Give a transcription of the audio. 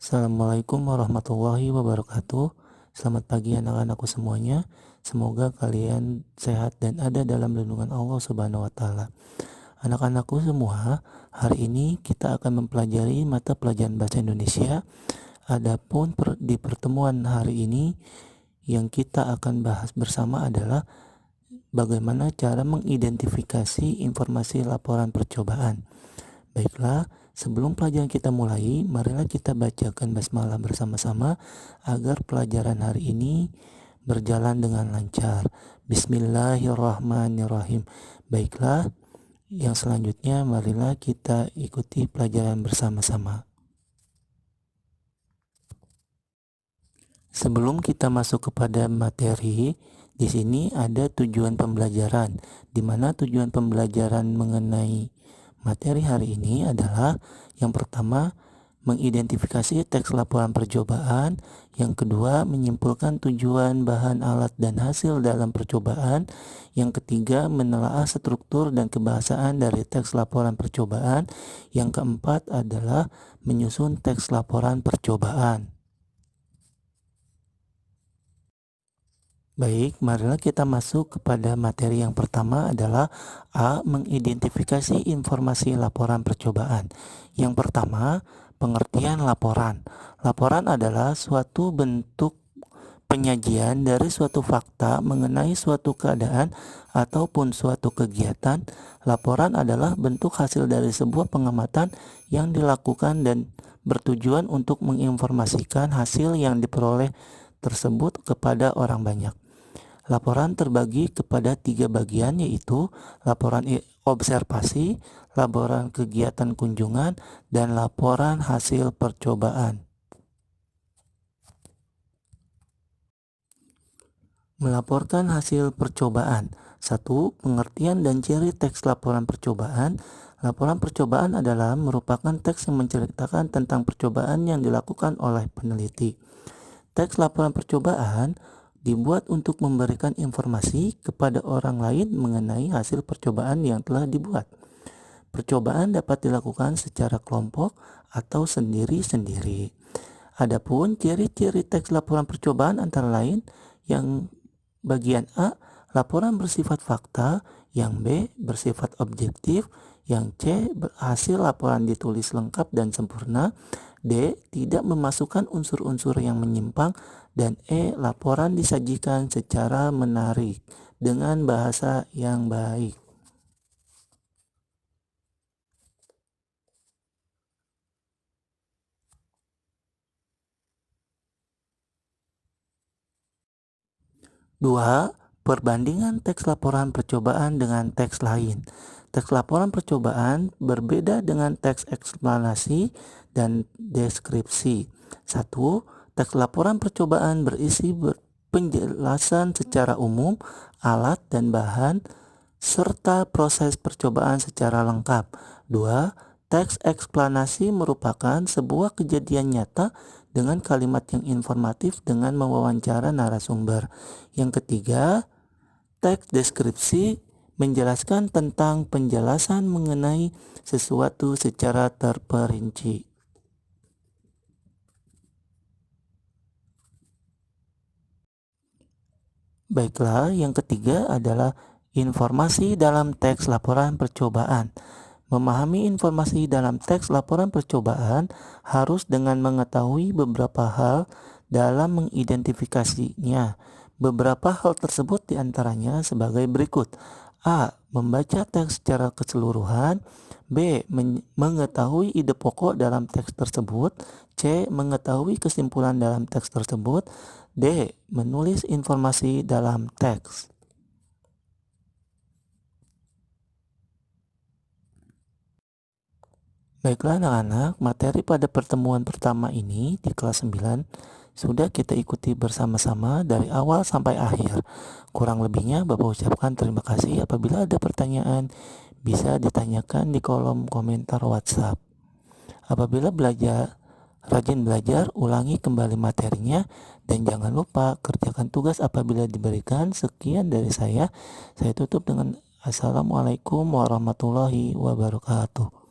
Assalamualaikum warahmatullahi wabarakatuh. Selamat pagi anak-anakku semuanya. Semoga kalian sehat dan ada dalam lindungan Allah Subhanahu wa taala. Anak-anakku semua, hari ini kita akan mempelajari mata pelajaran bahasa Indonesia. Adapun di pertemuan hari ini yang kita akan bahas bersama adalah bagaimana cara mengidentifikasi informasi laporan percobaan. Baiklah, sebelum pelajaran kita mulai, marilah kita bacakan basmalah bersama-sama agar pelajaran hari ini berjalan dengan lancar. Bismillahirrahmanirrahim. Baiklah, yang selanjutnya marilah kita ikuti pelajaran bersama-sama. Sebelum kita masuk kepada materi, di sini ada tujuan pembelajaran, di mana tujuan pembelajaran mengenai materi hari ini adalah yang pertama, mengidentifikasi teks laporan percobaan. Yang kedua, menyimpulkan tujuan, bahan, alat, dan hasil dalam percobaan. Yang ketiga, menelaah struktur dan kebahasaan dari teks laporan percobaan. Yang keempat adalah menyusun teks laporan percobaan. Baik, marilah kita masuk kepada materi yang pertama adalah A. Mengidentifikasi informasi laporan percobaan. Yang pertama, pengertian laporan. Laporan adalah suatu bentuk penyajian dari suatu fakta mengenai suatu keadaan ataupun suatu kegiatan. Laporan adalah bentuk hasil dari sebuah pengamatan yang dilakukan dan bertujuan untuk menginformasikan hasil yang diperoleh tersebut kepada orang banyak. Laporan terbagi kepada 3 bagian, yaitu laporan observasi, laporan kegiatan kunjungan, dan laporan hasil percobaan. Melaporkan hasil percobaan. 1. Pengertian dan ciri teks laporan percobaan. Laporan percobaan adalah merupakan teks yang menceritakan tentang percobaan yang dilakukan oleh peneliti. Teks laporan percobaan dibuat untuk memberikan informasi kepada orang lain mengenai hasil percobaan yang telah dibuat. Percobaan dapat dilakukan secara kelompok atau sendiri-sendiri. Adapun ciri-ciri teks laporan percobaan antara lain yang bagian A, laporan bersifat fakta, yang B, bersifat objektif, yang C, hasil laporan ditulis lengkap dan sempurna, D, tidak memasukkan unsur-unsur yang menyimpang, dan E, laporan disajikan secara menarik dengan bahasa yang baik. Dua, perbandingan teks laporan percobaan dengan teks lain. Teks laporan percobaan berbeda dengan teks eksplanasi dan deskripsi. 1. Teks laporan percobaan berisi penjelasan secara umum, alat dan bahan, serta proses percobaan secara lengkap. 2. Teks eksplanasi merupakan sebuah kejadian nyata dengan kalimat yang informatif dengan mewawancara narasumber. Yang ketiga, teks deskripsi menjelaskan tentang penjelasan mengenai sesuatu secara terperinci. Baiklah, yang ketiga adalah informasi dalam teks laporan percobaan. Memahami informasi dalam teks laporan percobaan harus dengan mengetahui beberapa hal dalam mengidentifikasinya. Beberapa hal tersebut diantaranya sebagai berikut. A. Membaca teks secara keseluruhan. B. Mengetahui ide pokok dalam teks tersebut. C. Mengetahui kesimpulan dalam teks tersebut. D. Menulis informasi dalam teks. Baiklah anak-anak, materi pada pertemuan pertama ini di kelas 9 sudah kita ikuti bersama-sama dari awal sampai akhir. Kurang lebihnya Bapak ucapkan terima kasih. Apabila ada pertanyaan, bisa ditanyakan di kolom komentar WhatsApp. Apabila rajin belajar, ulangi kembali materinya, dan jangan lupa kerjakan tugas apabila diberikan. Sekian dari saya tutup dengan Assalamualaikum warahmatullahi wabarakatuh.